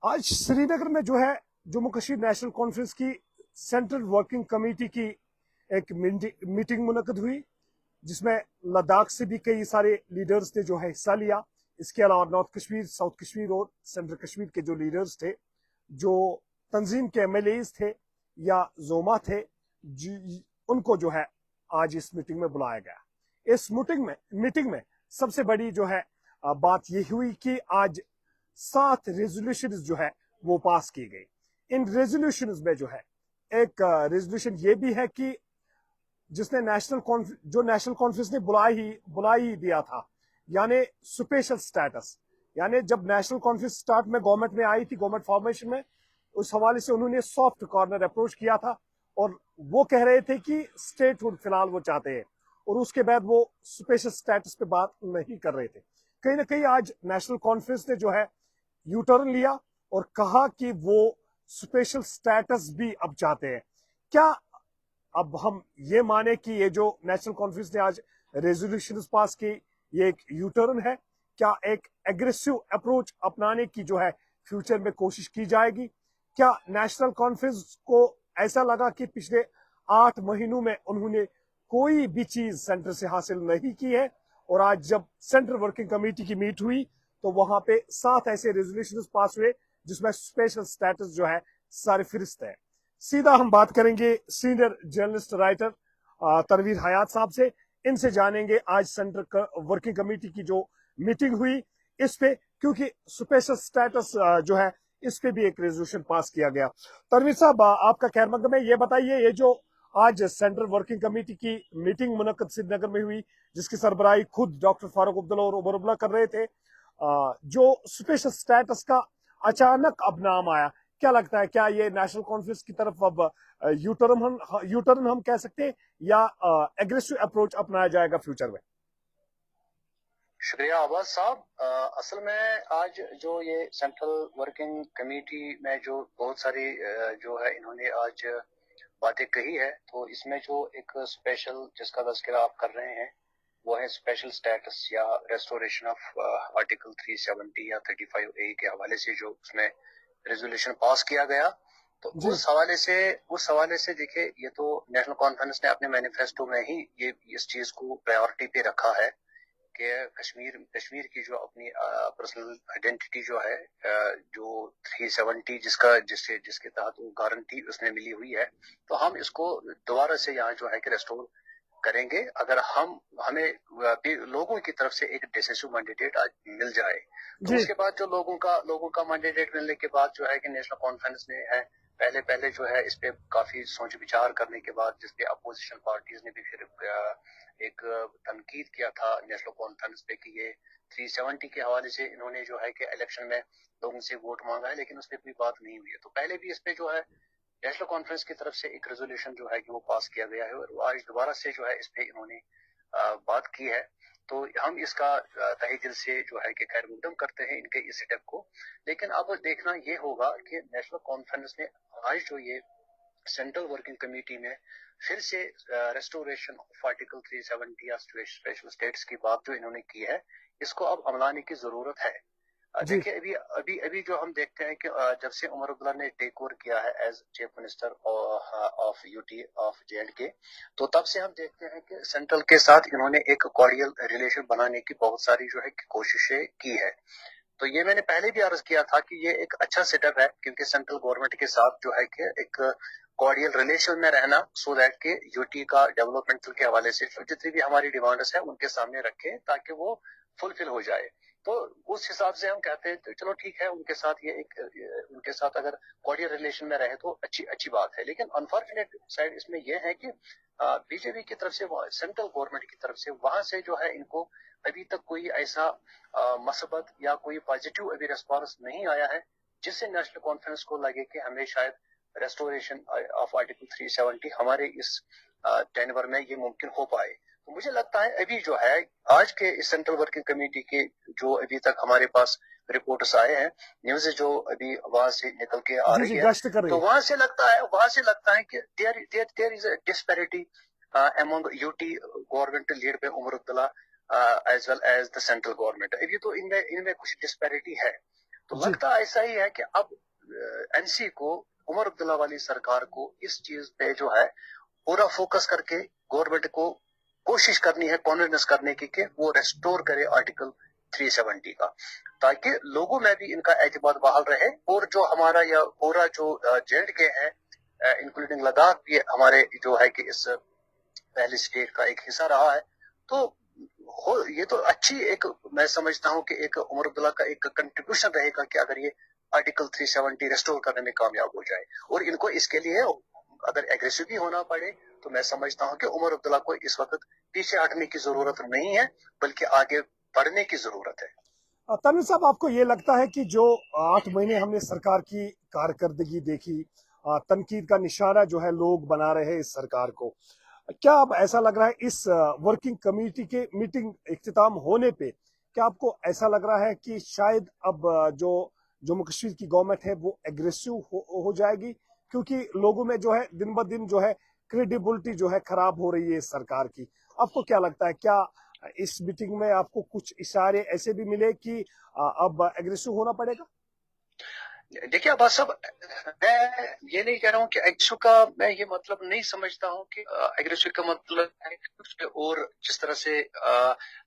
आज श्रीनगर में जो है जम्मू कश्मीर नेशनल कॉन्फ्रेंस की सेंट्रल वर्किंग कमेटी की एक मीटिंग मुनक्कद हुई, जिसमें लद्दाख से भी कई सारे लीडर्स ने जो है हिस्सा लिया। इसके अलावा नॉर्थ कश्मीर, साउथ कश्मीर और सेंट्रल कश्मीर के जो लीडर्स थे, जो तंजीम के एमएलएज थे या जोमा थे, उनको जो है आज इस मीटिंग में बुलाया गया। इस मीटिंग में सबसे बड़ी जो है बात ये हुई कि आज 7 रेजोल्यूशन जो है वो पास की गई। इन रेजोल्यूशन में जो है एक रेजोल्यूशन ये भी है कि जिसने नेशनल कॉन्फ्रेंस ने बुला ही दिया था, यानी स्पेशल स्टेटस। यानी जब नेशनल कॉन्फ्रेंस स्टार्ट में गवर्नमेंट में आई थी, गवर्नमेंट फॉर्मेशन में, उस हवाले से उन्होंने सॉफ्ट कॉर्नर अप्रोच किया था और वो कह रहे थे कि स्टेटहुड फिलहाल वो चाहते हैं, और उसके बाद वो स्पेशल स्टेटस पे बात नहीं कर रहे थे। कहीं ना कहीं आज नेशनल कॉन्फ्रेंस ने जो है यू टर्न लिया और कहा कि वो स्पेशल स्टेटस भी अब चाहते हैं। क्या अब हम ये माने कि ये जो नेशनल कॉन्फ्रेंस ने आज रेजोल्यूशन पास की, ये एक यू टर्न है? क्या एक एग्रेसिव अप्रोच अपनाने की जो है फ्यूचर में कोशिश की जाएगी? क्या नेशनल कॉन्फ्रेंस को ऐसा लगा कि पिछले 8 महीनों में उन्होंने कोई भी चीज सेंटर से हासिल नहीं की है, और आज जब सेंट्रल वर्किंग कमेटी की मीट हुई तो वहां पे 7 ऐसे रेजोल्यूशन पास हुए जिसमें स्पेशल स्टेटस जो है सरफिरिस्त है। सीधा हम बात करेंगे सीनियर जर्नलिस्ट राइटर तनवीर हयात साहब से। इनसे जानेंगे आज सेंट्रल वर्किंग कमेटी की जो मीटिंग हुई इस पे, क्योंकि स्पेशल स्टेटस जो है इस पे भी एक रेजोल्यूशन पास किया गया। तनवीर साहब, आपका खैर मकदम है। ये बताइए, ये जो आज सेंट्रल वर्किंग कमेटी की मीटिंग मुनक्कद श्रीनगर में हुई, जिसकी सरबराही खुद डॉक्टर फारूक अब्दुल्ला और उमर अब्दुल्ला कर रहे थे, जो स्पेशल स्टेटस का अचानक अब नाम आया, क्या लगता है, क्या ये नेशनल कॉन्फ्रेंस की तरफ अब यूटर्न हम कह सकते हैं, या एग्रेसिव अप्रोच अपनाया जाएगा फ्यूचर में? शुक्रिया आवाज साहब। असल में आज जो ये सेंट्रल वर्किंग कमेटी में जो बहुत सारी जो है इन्होंने आज बातें कही है, तो इसमें जो एक स्पेशल जिसका तज़किरा आप कर रहे हैं वो है स्पेशल स्टेटस या रेस्टोरेशन ऑफ आर्टिकल 370 या 35A के हवाले से जो उसमें रेजोल्यूशन पास किया गया। तो उस हवाले से देखिए, ये तो नेशनल कॉन्फ्रेंस ने अपने मैनिफेस्टो में ही ये इस चीज को प्रायोरिटी पे रखा है कि कश्मीर की जो अपनी पर्सनल आइडेंटिटी जो है, जो 370 जिसके तहत वो गारंटी उसमें मिली हुई है, तो हम इसको दोबारा से यहाँ जो है कि रेस्टोर करेंगे अगर हमें लोगों की तरफ से एक डिसिसिव मैंडेट आज मिल जाए। तो उसके बाद जो लोगों का मैंडेट मिलने के बाद जो है कि नेशनल कॉन्फ्रेंस ने है पहले जो है इस पे काफी सोच विचार करने के बाद, जिसपे अपोजिशन पार्टीज ने भी फिर एक तनकीद किया था नेशनल कॉन्फ्रेंस पे कि ये 370 के हवाले से इन्होंने जो है कि इलेक्शन में लोगों से वोट मांगा है, लेकिन उस पर कोई बात नहीं हुई है। तो पहले भी इस पे जो है नेशनल कॉन्फ्रेंस की तरफ से एक रेजोल्यूशन जो है कि वो पास किया गया है, और आज दोबारा से जो है इस पे इन्होंने बात की है। तो हम इसका तहे दिल से जो है कि खैर मकदम करते हैं इनके इस स्टेप को। लेकिन अब देखना ये होगा कि नेशनल कॉन्फ्रेंस ने आज जो ये सेंट्रल वर्किंग कमेटी में फिर से रेस्टोरेशन ऑफ आर्टिकल 370 या स्पेशल स्टेट्स की बात जो इन्होंने की है, इसको अब अमलाने की जरूरत है। देखिए, अभी जो हम देखते हैं कि जब से उमर अब्दुल्ला ने टेक ओवर किया है as chief minister of UT of JNK, तो तब से हम देखते हैं कि सेंट्रल के साथ इन्होंने एक कॉर्डियल रिलेशन बनाने की बहुत सारी जो है कोशिशें की है। तो ये मैंने पहले भी अर्ज किया था कि ये एक अच्छा सेटअप है, क्योंकि सेंट्रल गवर्नमेंट के साथ जो है कि एक कॉर्डियल रिलेशन में रहना, सो दैट के यूटी का डेवलपमेंटल के हवाले से जितनी भी हमारी डिमांड्स है उनके सामने रखें ताकि वो फुलफिल हो जाए। तो उस हिसाब से हम कहते हैं तो चलो ठीक है, उनके साथ अगर कॉर्डियल रिलेशन में रहे तो अच्छी बात है। लेकिन अनफॉर्चुनेट साइड इसमें यह है कि बीजेपी की तरफ से, सेंट्रल गवर्नमेंट की तरफ से, वहां से जो है इनको अभी तक कोई ऐसा मसबत या कोई पॉजिटिव अभी रिस्पॉन्स नहीं आया है जिससे नेशनल कॉन्फ्रेंस को लगे कि हमें शायद रेस्टोरेशन ऑफ आर्टिकल 370 हमारे इस टेनवर में ये मुमकिन हो पाए। तो मुझे लगता है अभी जो है आज के इस सेंट्रल वर्किंग कमेटी के जो अभी तक हमारे पास रिपोर्ट्स आए हैं, न्यूज जो अभी वहां से निकल के आ रही है, तो वहां से लगता है कि there is a disparity among UT government lead पे Omar Abdullah as well as the central government. अभी तो इनमें कुछ डिस्पैरिटी है। तो जी लगता ऐसा ही है कि अब एनसी को, उमर अब्दुल्ला वाली सरकार को इस चीज पे जो है पूरा फोकस करके गवर्नमेंट को कोशिश करनी है कॉन्फिडेंस करने की कि वो रेस्टोर करे आर्टिकल 370 का, ताकि लोगों में भी इनका एतमाद बहाल रहे, और जो हमारा या पूरा जो J&K है इंक्लूडिंग लद्दाख भी हमारे जो है कि इस पहले स्टेट का एक हिस्सा रहा है। तो ये तो अच्छी एक, मैं समझता हूँ कि एक उमर अब्दुल्ला का एक कंट्रीब्यूशन रहेगा कि अगर ये आर्टिकल 370 रेस्टोर करने में कामयाब हो जाए, और इनको इसके लिए अगर एग्रेसिव भी होना पड़े तो मैं समझता हूँ कि उमर अब्दुल्ला को इस वक्त पीछे हटने की जरूरत नहीं है, बल्कि आगे बढ़ने की जरूरत है। तनवीर साहब, आपको ये लगता है कि जो 8 महीने हमने सरकार की कारकर्दगी देखी, तनकीद का निशाना जो है लोग बना रहे हैं इस सरकार को, क्या अब ऐसा लग रहा है इस वर्किंग कमेटी के मीटिंग इख्तिताम होने पे, क्या आपको ऐसा लग रहा है कि शायद अब जो जम्मू कश्मीर की गवर्नमेंट है वो एग्रेसिव हो जाएगी, क्योंकि लोगों में जो है दिन ब दिन जो है क्रेडिबिलिटी जो है खराब हो रही है इस सरकार की? आपको क्या लगता है, क्या इस मीटिंग में आपको कुछ इशारे ऐसे भी मिले कि अब एग्रेसिव होना पड़ेगा? देखिए अब सब, मैं ये नहीं कह रहा हूँ कि एग्रेसिव का मैं ये मतलब नहीं समझता हूँ कि एग्रेसिव का मतलब है और जिस तरह से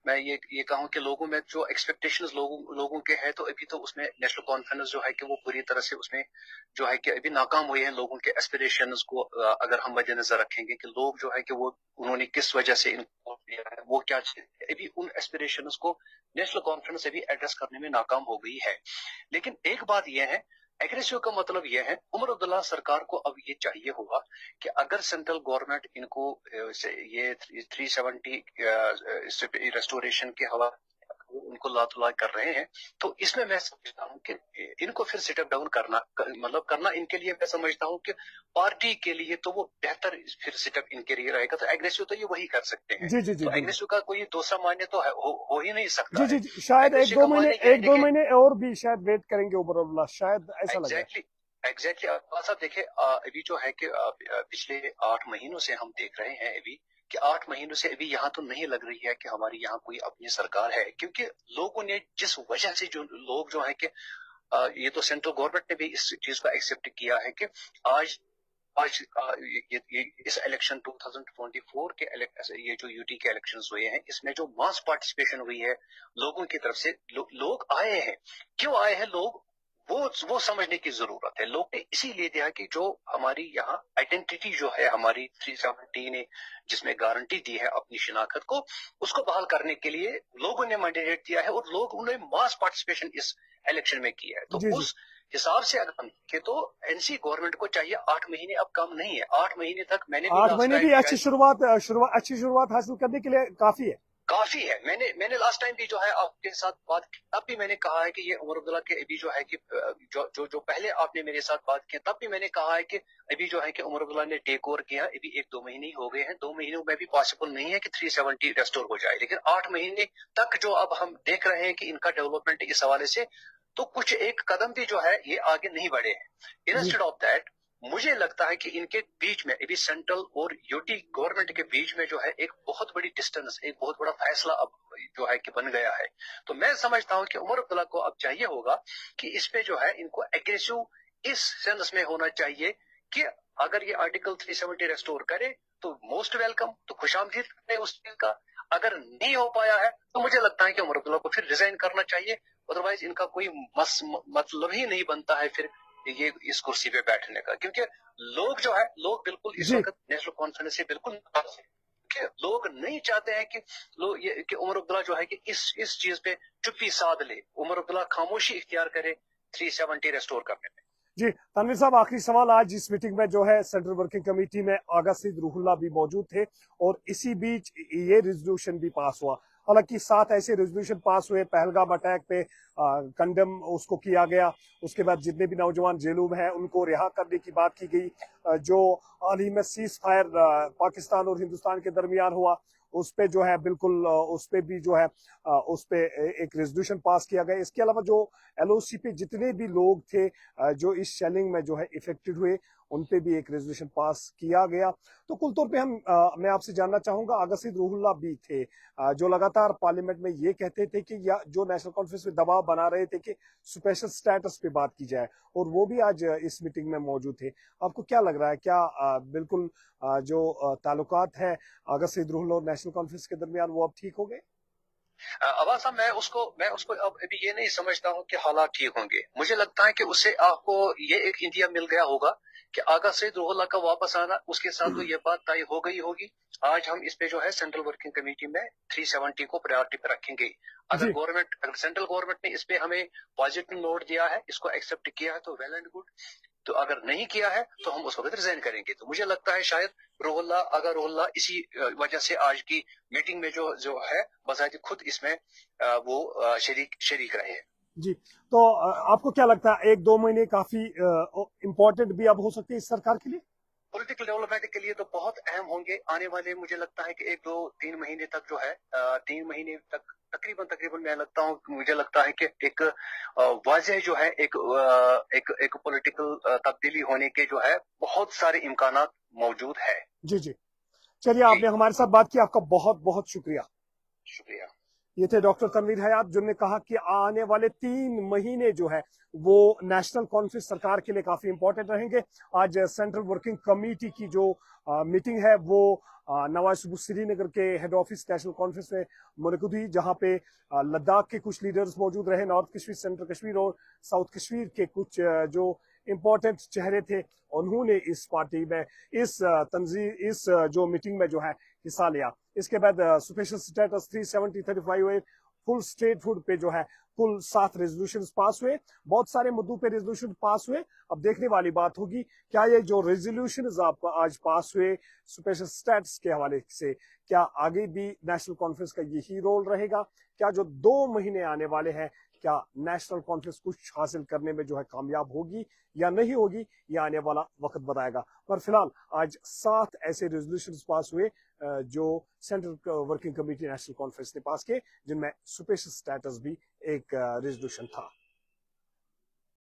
मैं ये कहूँ कि लोगों में जो एक्सपेक्टेशंस लोगों के हैं, तो अभी तो उसमें नेशनल कॉन्फ्रेंस जो है कि वो पूरी तरह से उसमें जो है कि अभी नाकाम हुए हैं। लोगों के एस्पिरेशंस को अगर हम मद्देनजर रखेंगे कि लोग जो है कि वो उन्होंने किस वजह से इनको लिया है, वो क्या अभी उन एस्पिरेशंस को नेशनल कॉन्फ्रेंस अभी एड्रेस करने में नाकाम हो गई है। लेकिन एक बात यह है, एग्रेसिव का मतलब यह है, उमर अब्दुल्ला सरकार को अब ये चाहिए होगा कि अगर सेंट्रल गवर्नमेंट इनको ये 370 रेस्टोरेशन के हवाले उनको लातुला कर रहे हैं, तो इसमें मैं समझता हूँ कि इनको फिर सेटअप डाउन करना मतलब करना इनके लिए, मैं समझता हूँ कि पार्टी के लिए तो वो बेहतर फिर सेटअप इनके लिए रहेगा। तो एग्रेसिव तो ये वही कर सकते हैं। जी जी जी तो जी एग्रेसिव का कोई दूसरा मान्य तो हो ही नहीं सकता जी है। जी जी, शायद एक एग्रेसिव दो का महीने मान्य यह है कि और भी शायद वेट करेंगे उमर अब्दुल्ला, शायद ऐसा लग रहा है। एग्जैक्टली साहब देखिए, अभी जो है कि पिछले 8 महीनों से हम देख रहे हैं अभी कि 8 महीनों से अभी यहाँ तो नहीं लग रही है कि हमारी यहाँ कोई अपनी सरकार है, क्योंकि लोगों ने जिस वजह से जो लोग जो है कि ये तो सेंट्रल गवर्नमेंट ने भी इस चीज को एक्सेप्ट किया है कि आज आज इस इलेक्शन 2024 के ये जो यूटी के इलेक्शंस हुए हैं, इसमें जो मास पार्टिसिपेशन हुई है लोगों की तरफ से, लोग आए हैं। क्यों आए हैं लोग, वो समझने की जरूरत है। लोग ने इसीलिए दिया कि जो हमारी यहाँ आइडेंटिटी जो है हमारी 370 ने जिसमें गारंटी दी है अपनी शिनाख्त को, उसको बहाल करने के लिए लोगों ने मैंडेट दिया है, और लोगों ने मास पार्टिसिपेशन इस इलेक्शन में किया है। तो जी जी, उस हिसाब से अगर हम देखें तो एनसी गवर्नमेंट को चाहिए 8 महीने अब कम नहीं है। 8 महीने तक मैंने भी 8 महीने भी अच्छी शायद अच्छी शुरुआत हासिल करने के लिए काफी है। काफी है। मैंने लास्ट टाइम भी जो है आपके साथ बात की, तब भी मैंने कहा है कि ये उमर अब्दुल्ला के अभी जो है कि जो पहले आपने मेरे साथ बात की, तब भी मैंने कहा है कि अभी जो है कि उमर अब्दुल्ला ने टेक ओवर किया, अभी 1-2 महीने ही हो गए हैं। 2 महीनों में भी पॉसिबल नहीं है कि 370 रेस्टोर हो जाए, लेकिन 8 महीने तक जो अब हम देख रहे हैं कि इनका डेवलपमेंट इस हवाले से, तो कुछ एक कदम भी जो है ये आगे नहीं बढ़े हैं। इंस्टेड ऑफ दैट मुझे लगता है कि इनके बीच में अभी सेंट्रल और यूटी गवर्नमेंट के बीच में जो है एक बहुत बड़ी डिस्टेंस, एक बहुत बड़ा फैसला अब जो है कि बन गया है। तो मैं समझता हूं कि उमर अब्दुल्ला को अब चाहिए होगा कि इस पे जो है इनको एग्रेसिव इस सेंस में होना चाहिए कि अगर ये आर्टिकल 370 रेस्टोर करे तो मोस्ट वेलकम, तो खुशामदीद करें उस चीज का। अगर नहीं हो पाया है तो मुझे लगता है कि उमर अब्दुल्ला को फिर रिजाइन करना चाहिए, अदरवाइज इनका कोई मतलब ही नहीं बनता है फिर ये इस कुर्सी पे बैठने का। क्योंकि लोग जो है, लोग बिल्कुल इस जी वक्त नेशनल कॉन्फ्रेंस से बिल्कुल नाराज हैं, कि लोग नहीं चाहते हैं कि लोग ये कि उमर अब्दुल्ला जो है कि इस चीज पे चुप्पी साध ले, उमर अब्दुल्ला खामोशी इख्तियार करे 370 रेस्टोर करने में। जी, तनवीर साहब, आखिरी सवाल, आज इस मीटिंग में जो है सेंट्रल वर्किंग कमेटी में आगा सईद रूहुल्लाह भी मौजूद थे और इसी बीच ये रेजोल्यूशन भी पास हुआ। हालांकि 7 ऐसे रेजोल्यूशन पास हुए, पहलगाम अटैक पे कंडेम उसको किया गया, उसके बाद जितने भी नौजवान जेलों में हैं उनको रिहा करने की बात की गई, जो हाल ही में सीज फायर पाकिस्तान और हिंदुस्तान के दरमियान हुआ उस पे जो है बिल्कुल उस पे भी जो है उस पे एक रेजोल्यूशन पास किया गया। इसके अलावा जो एलओसी पे जितने भी लोग थे जो इस शेलिंग में जो है इफेक्टेड हुए उन पे भी एक रेजोल्यूशन पास किया गया। तो कुल तौर पे मैं आपसे जानना चाहूंगा, आगा सईद रूहुल्लाह भी थे जो लगातार पार्लियामेंट में ये कहते थे कि या जो नेशनल कॉन्फ्रेंस में दबाव बना रहे थे कि स्पेशल स्टेटस पे बात की जाए, और वो भी आज इस मीटिंग में मौजूद थे। आपको क्या लग रहा है, क्या बिल्कुल जो ताल्लुकात है आगा सईद रूहुल्लाह और नेशनल कॉन्फ्रेंस के दरमियान वो अब ठीक हो गए? अब्बास साहब, मैं उसको अब अभी ये नहीं समझता हूँ कि हालात ठीक होंगे। मुझे लगता है कि उससे आपको ये एक इंडिया मिल गया होगा कि आगा सईद रूहुल्लाह का वापस आना, उसके साथ तो ये बात तय हो गई होगी। आज हम इस पे जो है सेंट्रल वर्किंग कमेटी में 370 को प्रायोरिटी पे रखेंगे। जी अगर सेंट्रल गवर्नमेंट ने इस पे हमें पॉजिटिव नोट दिया है, इसको एक्सेप्ट किया है, तो वेल एंड गुड। तो अगर नहीं किया है तो हम उस वक्त रिजाइन करेंगे। तो मुझे लगता है शायद रूहुल्लाह इसी वजह से आज की मीटिंग में जो है बजाय खुद इसमें वो शरीक रहे हैं। जी। तो आपको क्या लगता है, 1-2 महीने काफी इम्पोर्टेंट भी अब हो सकते हैं इस सरकार के लिए? पॉलिटिकल डेवलपमेंट के लिए तो बहुत अहम होंगे आने वाले। मुझे लगता है कि 1-2-3 महीने तक जो है 3 महीने तक तकरीबन मुझे लगता है कि एक वाज़ेह जो है एक पॉलिटिकल तब्दीली होने के जो है बहुत सारे इम्कानात मौजूद है। जी जी। चलिए, आपने हमारे साथ बात की, आपका बहुत बहुत शुक्रिया। शुक्रिया। ये थे डॉक्टर तनवीर हयात, जिन्होंने कहा कि आने वाले 3 महीने जो है वो नेशनल कॉन्फ्रेंस सरकार के लिए काफी इंपॉर्टेंट रहेंगे। आज सेंट्रल वर्किंग कमेटी की जो मीटिंग है वो नवाज शरीफ श्रीनगर के हेड ऑफिस नेशनल कॉन्फ्रेंस में मुनक़िद हुई, जहां पे लद्दाख के कुछ लीडर्स मौजूद रहे, नॉर्थ कश्मीर, सेंट्रल कश्मीर और साउथ कश्मीर के कुछ जो इम्पोर्टेंट चेहरे थे, उन्होंने इस पार्टी में इस जो मीटिंग में जो है हिस्सा लिया। इसके बाद स्पेशल स्टेटस 370-35 फुल स्टेटहुड पे जो है कुल 7 रेजोल्यूशन पास हुए। बहुत सारे मुद्दों पे रेजोल्यूशन पास हुए। अब देखने वाली बात होगी क्या ये जो रेजोल्यूशन आज पास हुए स्पेशल स्टेटस के हवाले से, क्या आगे भी नेशनल कॉन्फ्रेंस का यही रोल रहेगा? क्या जो 2 महीने आने वाले हैं, क्या नेशनल कॉन्फ्रेंस कुछ हासिल करने में जो है कामयाब होगी या नहीं होगी, ये आने वाला वक्त बताएगा। पर फिलहाल आज 7 ऐसे रेजोल्यूशन पास हुए जो central working committee national conference ने पास किए, जिनमें स्पेशल स्टेटस भी एक रेजोल्यूशन था।